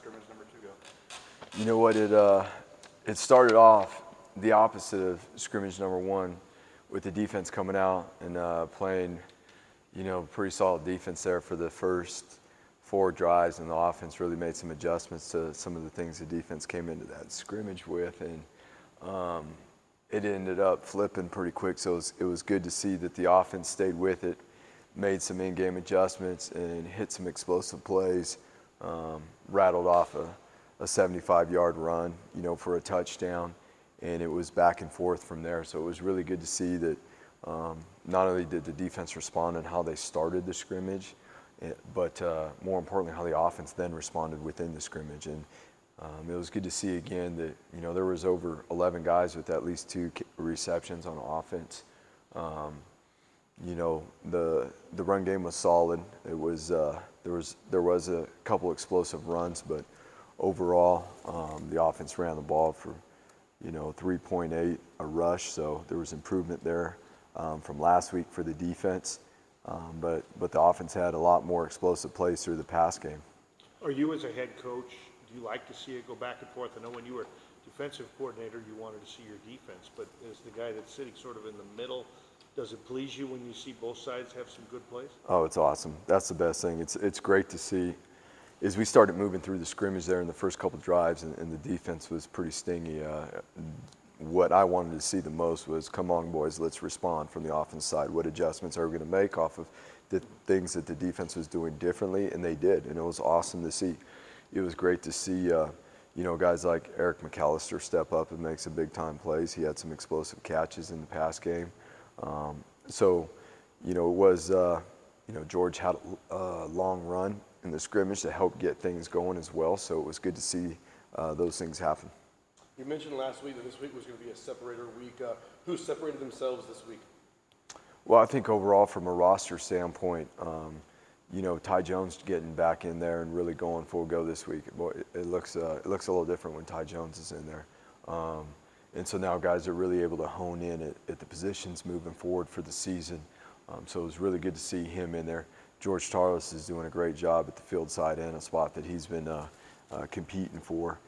scrimmage number 2 go? You know what, it started off the opposite of scrimmage number 1 with the defense coming out and playing, pretty solid defense there for the first 4 drives, and the offense really made some adjustments to some of the things the defense came into that scrimmage with, and it ended up flipping pretty quick. So it was good to see that the offense stayed with it, made some in-game adjustments, and hit some explosive plays, rattled off a 75-yard run, for a touchdown, and it was back and forth from there. So it was really good to see that not only did the defense respond and how they started the scrimmage, but more importantly, how the offense then responded within the scrimmage. And it was good to see again that, there was over 11 guys with at least 2 receptions on offense. The run game was solid. It was there was a couple explosive runs, but overall, the offense ran the ball for 3.8 a rush. So there was improvement there from last week for the defense. But the offense had a lot more explosive plays through the pass game. Are you, as a head coach, do you like to see it go back and forth? I know when you were defensive coordinator, you wanted to see your defense, but as the guy that's sitting sort of in the middle, does it please you when you see both sides have some good plays? Oh, it's awesome. That's the best thing. It's great to see. As we started moving through the scrimmage there in the first couple drives, and the defense was pretty stingy, what I wanted to see the most was, come on, boys, let's respond from the offense side. What adjustments are we going to make off of the things that the defense was doing differently? And they did, and it was awesome to see. It was great to see, guys like Eric McAllister step up and make some big-time plays. He had some explosive catches in the pass game. It was, George had a long run in the scrimmage to help get things going as well. So it was good to see those things happen. You mentioned last week that this week was going to be a separator week. Who separated themselves this week? Well, I think overall from a roster standpoint, Ty Jones getting back in there and really going full go this week. Boy, it looks a little different when Ty Jones is in there. And so now guys are really able to hone in at the positions moving forward for the season. So it was really good to see him in there. George Tarlas is doing a great job at the field side end, a spot that he's been competing for.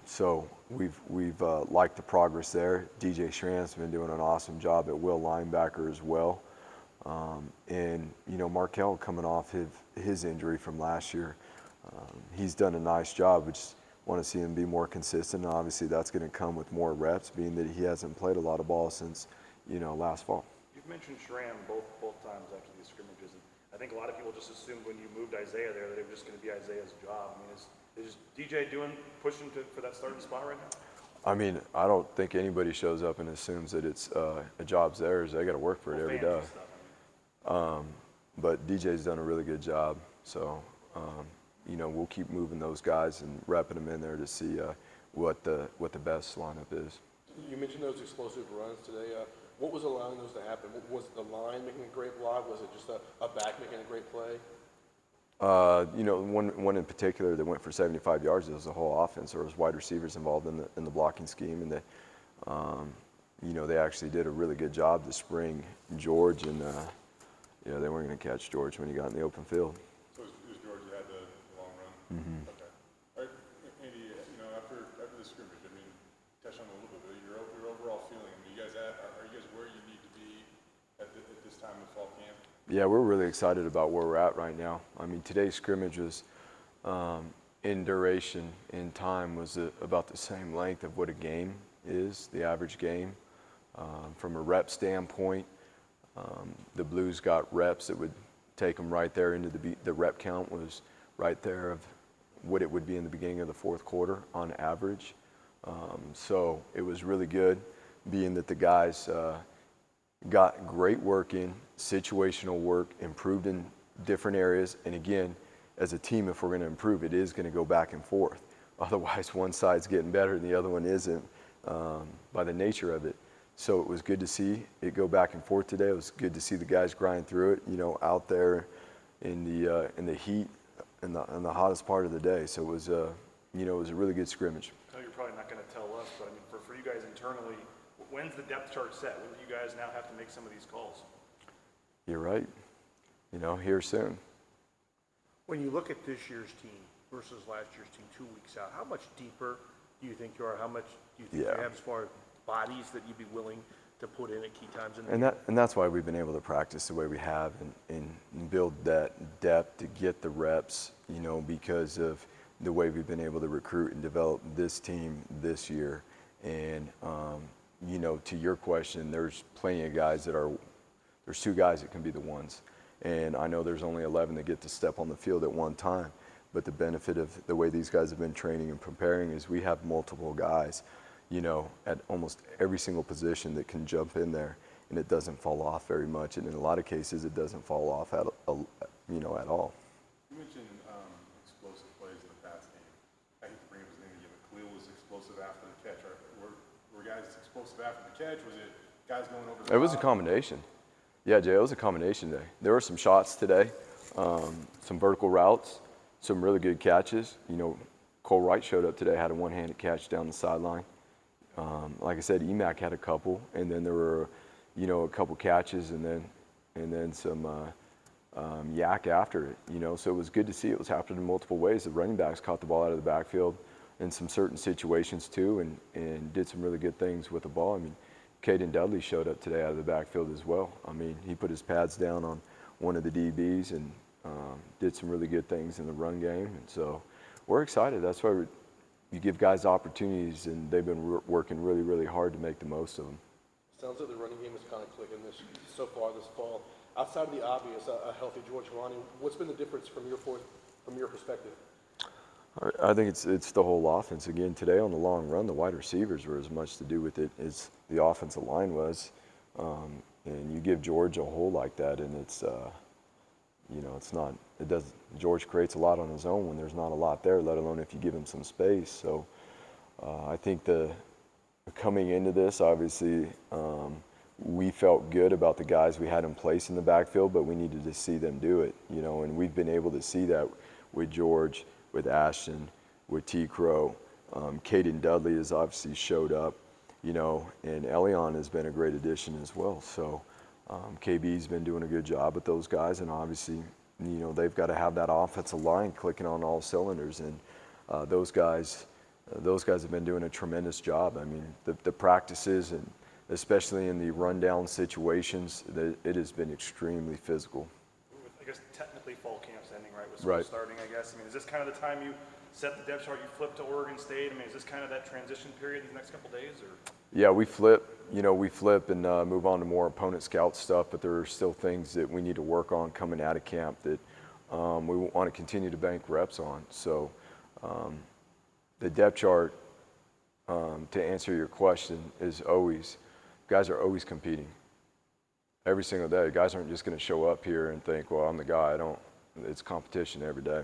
So we've liked the progress there. DJ Schramm's been doing an awesome job at will linebacker as well. And Markel coming off his injury from last year, he's done a nice job. We just want to see him be more consistent. And obviously that's going to come with more reps, being that he hasn't played a lot of ball since last fall. You've mentioned Schramm both times after these scrimmages. And I think a lot of people just assumed when you moved Isaiah there that it was just going to be Isaiah's job. I mean, is DJ pushing for that starting spot right now? I mean, I don't think anybody shows up and assumes that it's a job's theirs. They got to work for it every day. But DJ's done a really good job. So, we'll keep moving those guys and repping them in there to see what the best lineup is. You mentioned those explosive runs today. What was allowing those to happen? Was it the line making a great block? Was it just a back making a great play? One in particular that went for 75 yards. It was the whole offense. There was wide receivers involved in the blocking scheme, and they actually did a really good job to spring George, and they weren't going to catch George when he got in the open field. So it was George that had the long run? Mm-hmm. Okay. All right, Andy, after the scrimmage, I mean, touch on it a little bit, but your overall feeling, I mean, are you guys where you need to be at this time of fall camp? Yeah, we're really excited about where we're at right now. I mean, today's scrimmage was, in duration, in time, was about the same length of what a game is, the average game. From a rep standpoint, the Blues got reps that would take them right there into the rep count was right there of what it would be in the beginning of the fourth quarter on average. So it was really good, being that the guys got great work in, situational work, improved in different areas. And again, as a team, if we're going to improve, it is going to go back and forth. Otherwise, one side's getting better and the other one isn't, by the nature of it. So it was good to see it go back and forth today. It was good to see the guys grind through it, out there in the heat in the hottest part of the day. So it was a really good scrimmage. I know you're probably not going to tell us, but I mean, for you guys internally, when's the depth chart set? When do you guys now have to make some of these calls? You're right. Here soon. When you look at this year's team, versus last year's team 2 weeks out? How much deeper do you think you are? How much do you think Yeah. you have as far as bodies that you'd be willing to put in at key times in the And year? that's why we've been able to practice the way we have and build that depth to get the reps, because of the way we've been able to recruit and develop this team this year. And, to your question, there's plenty of guys there's 2 guys that can be the ones. And I know there's only 11 that get to step on the field at one time. But the benefit of the way these guys have been training and preparing is we have multiple guys, at almost every single position that can jump in there, and it doesn't fall off very much. And in a lot of cases, it doesn't fall off at all. You mentioned explosive plays in the past game. I hate to bring up his name again, but Khalil was explosive after the catch. Were guys explosive after the catch? Was it guys going over the It was a top? combination. Yeah, Jay, it was a combination day. There were some shots today, some vertical routes, some really good catches. Cole Wright showed up today, had a one-handed catch down the sideline. Like I said, EMAC had a couple, and then there were, a couple catches, and then some yak after it. So it was good to see it was happening in multiple ways. The running backs caught the ball out of the backfield in some certain situations too, and did some really good things with the ball. Caden Dudley showed up today out of the backfield as well. He put his pads down on one of the DBs and did some really good things in the run game. And so we're excited. That's why you give guys opportunities, and they've been working really, really hard to make the most of them. Sounds like the running game is kind of clicking so far this fall. Outside of the obvious, a healthy George Ronnie, what's been the difference from your perspective? I think it's the whole offense. Again, today on the long run, the wide receivers were as much to do with it as the offensive line was. And you give George a hole like that, and George creates a lot on his own when there's not a lot there, let alone if you give him some space. So I think coming into this, obviously, we felt good about the guys we had in place in the backfield, but we needed to see them do it, and we've been able to see that with George, with Ashton, with T. Crow. Caden Dudley has obviously showed up, and Elion has been a great addition as well. So KB's been doing a good job with those guys, and obviously, they've got to have that offensive line clicking on all cylinders, and those guys have been doing a tremendous job. The practices, and especially in the rundown situations, it has been extremely physical. I guess technically fall camp's ending, right, with school Right. starting, I guess. Is this kind of the time you set the depth chart, you flip to Oregon State? Is this kind of that transition period these next couple days, or? Yeah, we flip and move on to more opponent scout stuff, but there are still things that we need to work on coming out of camp that we want to continue to bank reps on. So the depth chart, to answer your question, is guys are always competing. Every single day. Guys aren't just going to show up here and think, well, I'm the guy. It's competition every day.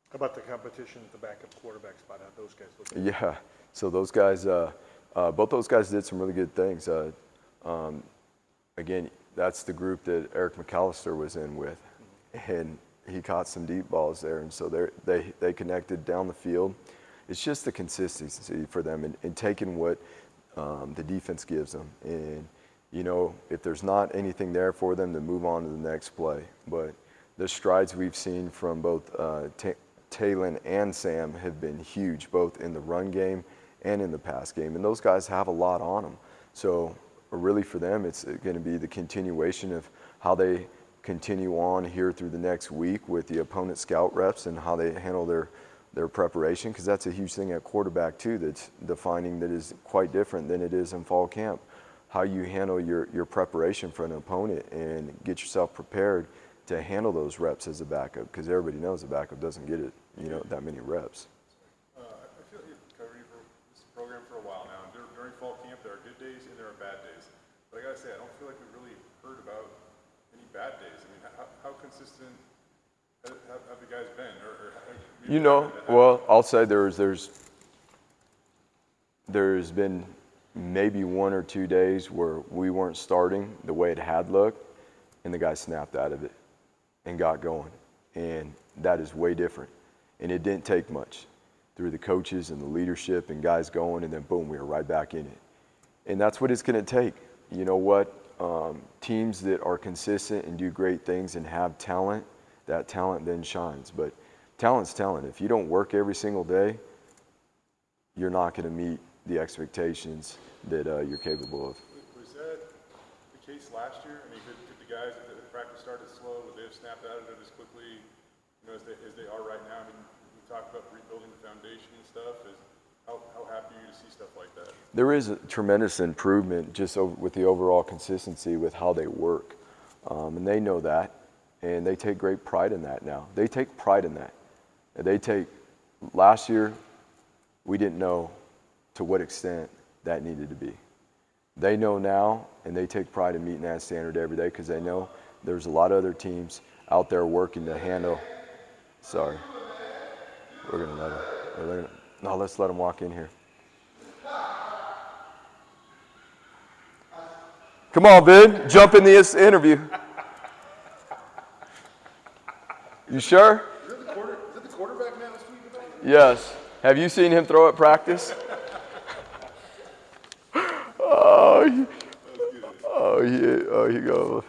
How about the competition at the backup quarterback spot? How those guys look? Yeah, so those guys, both those guys did some really good things. Again, that's the group that Eric McAllister was in with, and he caught some deep balls there, and so they connected down the field. It's just the consistency for them and taking what the defense gives them. And, if there's not anything there for them, to move on to the next play. But the strides we've seen from both Talon and Sam have been huge, both in the run game and in the pass game. And those guys have a lot on them. So really for them, it's going to be the continuation of how they continue on here through the next week with the opponent scout reps and how they handle their preparation, because that's a huge thing at quarterback too that's defining, that is quite different than it is in fall camp. How you handle your preparation for an opponent and get yourself prepared to handle those reps as a backup, because everybody knows a backup doesn't get it, that many reps. I feel like you've covered you for this program for a while now. During fall camp, there are good days and there are bad days. But I gotta say, I don't feel like we've really heard about any bad days. How consistent have the guys been? Well, I'll say there's been maybe 1 or 2 days where we weren't starting the way it had looked, and the guy snapped out of it and got going. And that is way different. And it didn't take much through the coaches and the leadership and guys going, and then boom, we were right back in it. And that's what it's going to take. You know what? Teams that are consistent and do great things and have talent, that talent then shines. But talent's talent. If you don't work every single day, you're not going to meet the expectations that you're capable of. Was that the case last year? I mean, did the guys at the practice started slow? Would they have snapped out of it as quickly, as they are right now? I mean, we talked about rebuilding the foundation and stuff. How happy are you to see stuff like that? There is a tremendous improvement just with the overall consistency with how they work. And they know that, and they take great pride in that now. They take pride in that. Last year, we didn't know to what extent that needed to be. They know now, and they take pride in meeting that standard every day because they know there's a lot of other teams out there working to handle. Sorry. We're going to let them. No, let's let them walk in here. Come on, Vin. Jump in this interview. You sure? Is it the quarterback now this week? Yes. Have you seen him throw at practice? He goes.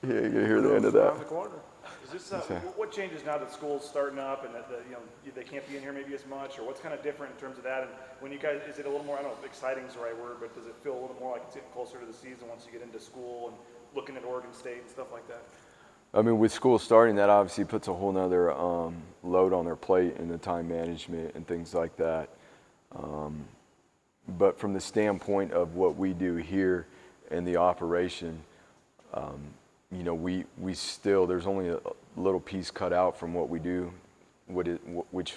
He ain't gonna hear the end of that. Is this, what changes now that school's starting up and that they can't be in here maybe as much, or what's kind of different in terms of that? And when you guys, is it a little more, I don't know if exciting is the right word, but does it feel a little more like it's getting closer to the season once you get into school and looking at Oregon State and stuff like that? I mean, with school starting, that obviously puts a whole nother load on their plate in the time management and things like that. But from the standpoint of what we do here in the operation, we still, there's only a little piece cut out from what we do, which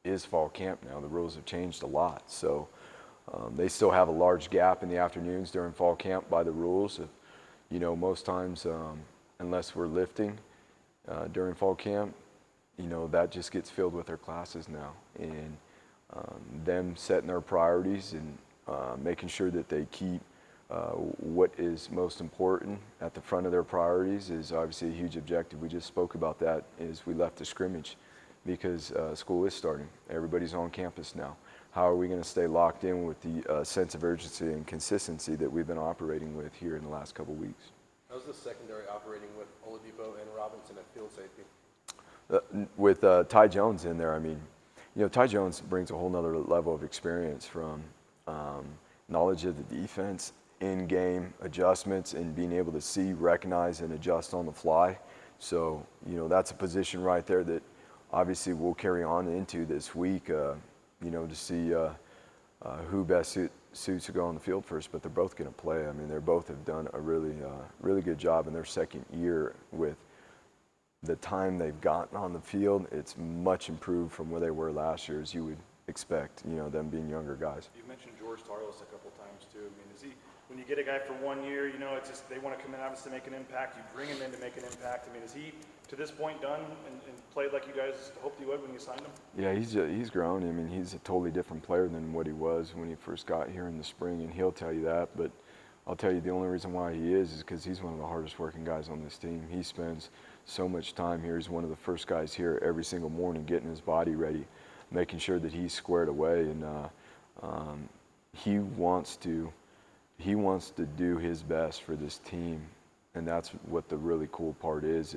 is fall camp now. The rules have changed a lot. So they still have a large gap in the afternoons during fall camp by the rules. Most times, unless we're lifting during fall camp, that just gets filled with their classes now. And them setting their priorities and making sure that they keep what is most important at the front of their priorities is obviously a huge objective. We just spoke about that as we left the scrimmage because school is starting. Everybody's on campus now. How are we going to stay locked in with the sense of urgency and consistency that we've been operating with here in the last couple weeks? How's the secondary operating with Oladipo and Robinson at field safety? With Ty Jones in there, Ty Jones brings a whole nother level of experience from knowledge of the defense, in-game adjustments, and being able to see, recognize, and adjust on the fly. So, that's a position right there that obviously we'll carry on into this week, to see who best suits to go on the field first. But they're both going to play. They both have done a really good job in their second year with the time they've gotten on the field. It's much improved from where they were last year, as you would expect, them being younger guys. You mentioned George Tarlos a couple times too. Is he, when you get a guy for 1 year, it's just they want to come in obviously to make an impact. You bring him in to make an impact. Is he to this point done and played like you guys hoped he would when you signed him? Yeah, he's grown. He's a totally different player than what he was when he first got here in the spring, and he'll tell you that. But I'll tell you the only reason why he is because he's one of the hardest working guys on this team. He spends so much time here. He's one of the first guys here every single morning getting his body ready, making sure that he's squared away, and he wants to do his best for this team. And that's what the really cool part is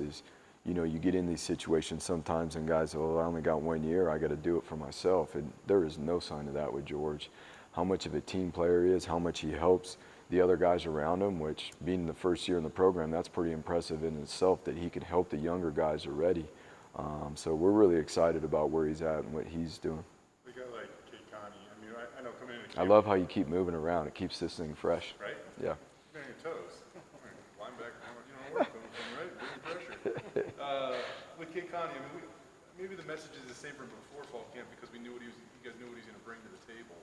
you get in these situations sometimes and guys, I only got 1 year, I got to do it for myself. And there is no sign of that with George. How much of a team player he is, how much he helps the other guys around him, which being the first year in the program, that's pretty impressive in itself that he can help the younger guys already. So we're really excited about where he's at and what he's doing. We got like Kate Connie. I know coming in. I love how you keep moving around. It keeps this thing fresh. Right? Yeah. You're on your toes. Linebacker, where coming from, right? Bringing pressure. With Kate Connie, maybe the message is the same from before fall camp because you guys knew what he was going to bring to the table.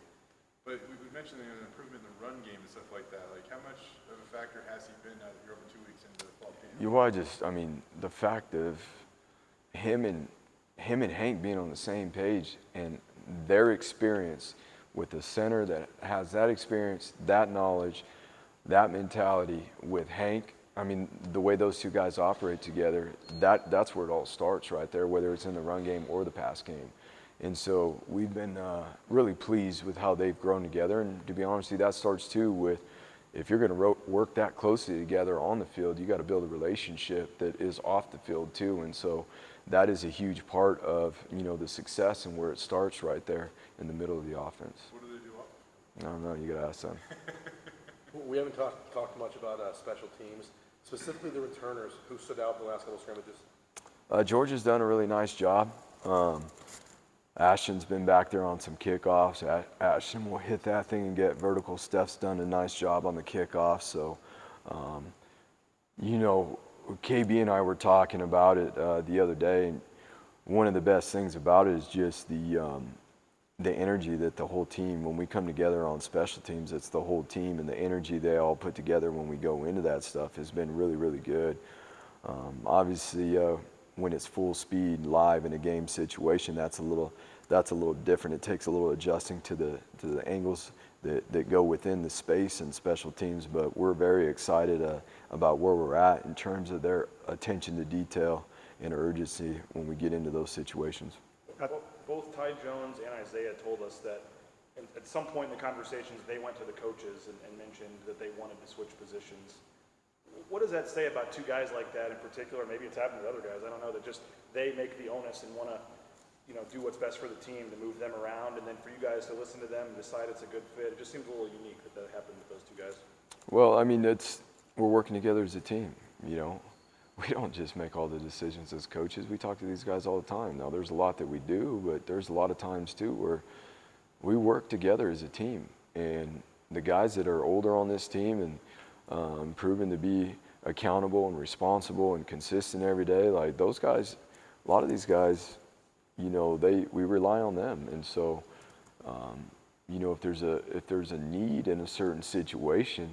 But we mentioned an improvement in the run game and stuff like that. Like, how much of a factor has he been now that you're over 2 weeks into the fall camp? The fact of him and Hank being on the same page and their experience with a center that has that experience, that knowledge, that mentality with Hank. The way those two guys operate together, that's where it all starts right there, whether it's in the run game or the pass game. And so we've been really pleased with how they've grown together. And to be honest with you, that starts too with if you're going to work that closely together on the field, you got to build a relationship that is off the field too. And so that is a huge part of, the success and where it starts right there in the middle of the offense. What do they do up? I don't know, you got to ask them. We haven't talked much about special teams, specifically the returners who stood out in the last couple scrimmages. Georgia's done a really nice job. Ashton's been back there on some kickoffs. Ashton will hit that thing and get vertical. Steph's done a nice job on the kickoff. So, KB and I were talking about it the other day, and one of the best things about it is just the energy that the whole team, when we come together on special teams, it's the whole team, and the energy they all put together when we go into that stuff has been really, really good. Obviously, when it's full speed live in a game situation, that's a little different. It takes a little adjusting to the angles that go within the space and special teams, but we're very excited about where we're at in terms of their attention to detail and urgency when we get into those situations. Both Ty Jones and Isaiah told us that at some point in the conversations they went to the coaches and mentioned that they wanted to switch positions. What does that say about two guys like that in particular? Maybe it's happened with other guys. I don't know, that just they make the onus and want to, do what's best for the team to move them around, and then for you guys to listen to them and decide it's a good fit. It just seems a little unique that happened with those two guys. Well, I mean, we're working together as a team. We don't just make all the decisions as coaches. We talk to these guys all the time. Now, there's a lot that we do, but there's a lot of times too where we work together as a team. And the guys that are older on this team and proven to be accountable and responsible and consistent every day, like those guys, a lot of these guys, we rely on them. And so, if there's a need in a certain situation,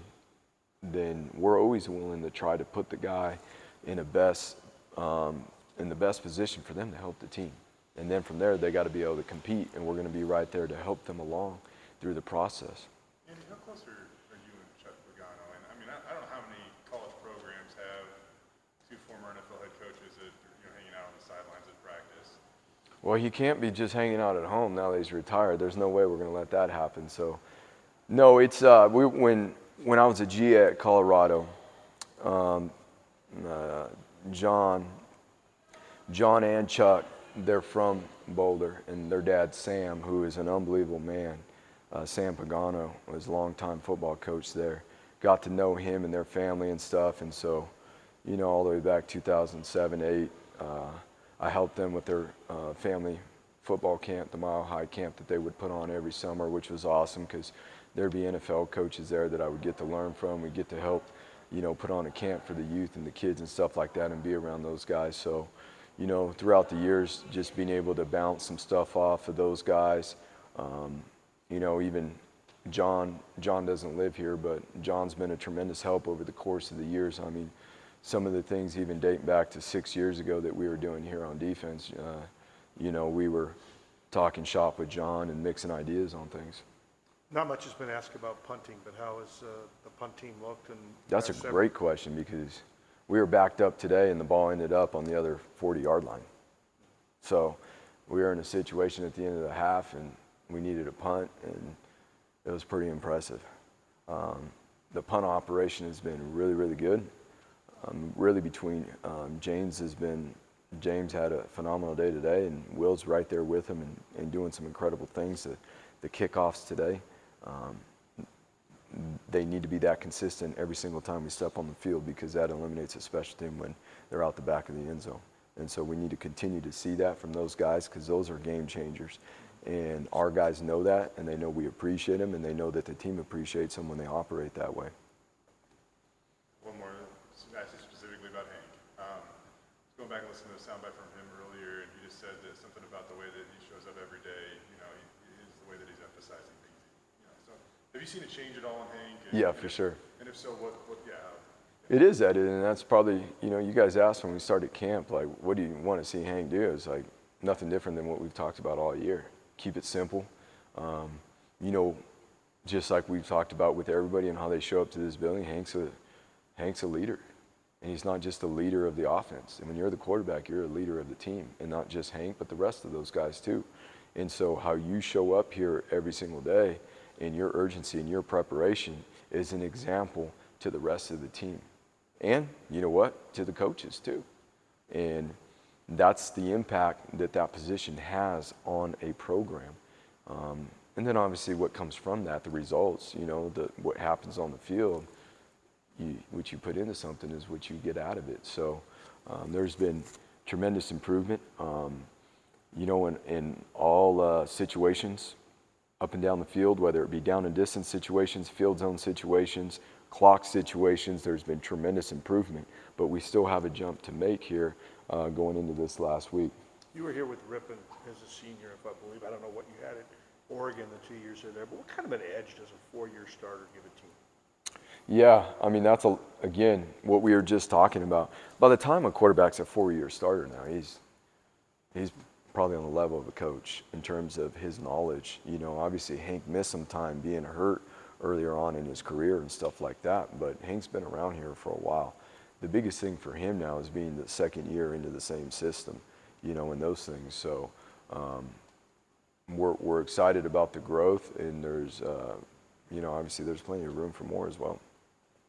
then we're always willing to try to put the guy in the best position for them to help the team. And then from there, they got to be able to compete, and we're going to be right there to help them along through the process. Andy, how close are you and Chuck Pagano? And I mean, I don't know how many college programs have two former NFL head coaches that are hanging out on the sidelines at practice. Well, he can't be just hanging out at home now that he's retired. There's no way we're going to let that happen. So, no, it's when I was a G at Colorado, John and Chuck, they're from Boulder, and their dad Sam, who is an unbelievable man. Sam Pagano was a longtime football coach there. Got to know him and their family and stuff, and so, all the way back 2007, 8. I helped them with their family football camp, the Mile High camp that they would put on every summer, which was awesome because there'd be NFL coaches there that I would get to learn from. We'd get to help, put on a camp for the youth and the kids and stuff like that and be around those guys. So, throughout the years, just being able to bounce some stuff off of those guys. Even John doesn't live here, but John's been a tremendous help over the course of the years. I mean, some of the things even dating back to 6 years ago that we were doing here on defense, we were talking shop with John and mixing ideas on things. Not much has been asked about punting, but how has the punt team looked? And that's a great question because we were backed up today and the ball ended up on the other 40-yard line. So we were in a situation at the end of the half and we needed a punt, and it was pretty impressive. The punt operation has been really, really good. Really between James had a phenomenal day today, and Will's right there with him and doing some incredible things. The kickoffs today, they need to be that consistent every single time we step on the field because that eliminates a special team when they're out the back of the end zone. And so we need to continue to see that from those guys because those are game changers. And our guys know that, and they know we appreciate them, and they know that the team appreciates them when they operate that way. One more, actually specifically about Hank. Going back and listening to the soundbite from him earlier, and he just said that something about the way that he shows up every day, is the way that he's emphasizing things. So have you seen a change at all in Hank? Yeah, for sure. And if so, what It is that, and that's probably, you guys asked when we started camp, like, what do you want to see Hank do? It's like nothing different than what we've talked about all year. Keep it simple. Just like we've talked about with everybody and how they show up to this building, Hank's a leader. And he's not just a leader of the offense. And when you're the quarterback, you're a leader of the team. And not just Hank, but the rest of those guys too. And so how you show up here every single day and your urgency and your preparation is an example to the rest of the team. And you know what? To the coaches too. And that's the impact that that position has on a program. And then obviously what comes from that, the results, you know, what happens on the field, what you put into something is what you get out of it. So there's been tremendous improvement, you know, in all situations up and down the field, whether it be down and distance situations, field zone situations, clock situations. There's been tremendous improvement, but we still have a jump to make here going into this last week. You were here with Ripon as a senior, if I believe. I don't know what you had at Oregon the 2 years you're there, but what kind of an edge does a 4-year starter give a team? Yeah, I mean, that's, again, what we were just talking about. By the time a quarterback's a 4-year starter now, he's probably on the level of a coach in terms of his knowledge. You know, obviously Hank missed some time being hurt earlier on in his career and stuff like that, but Hank's been around here for a while. The biggest thing for him now is being the second year into the same system, you know, and those things. So we're excited about the growth, and there's, you know, obviously there's plenty of room for more as well.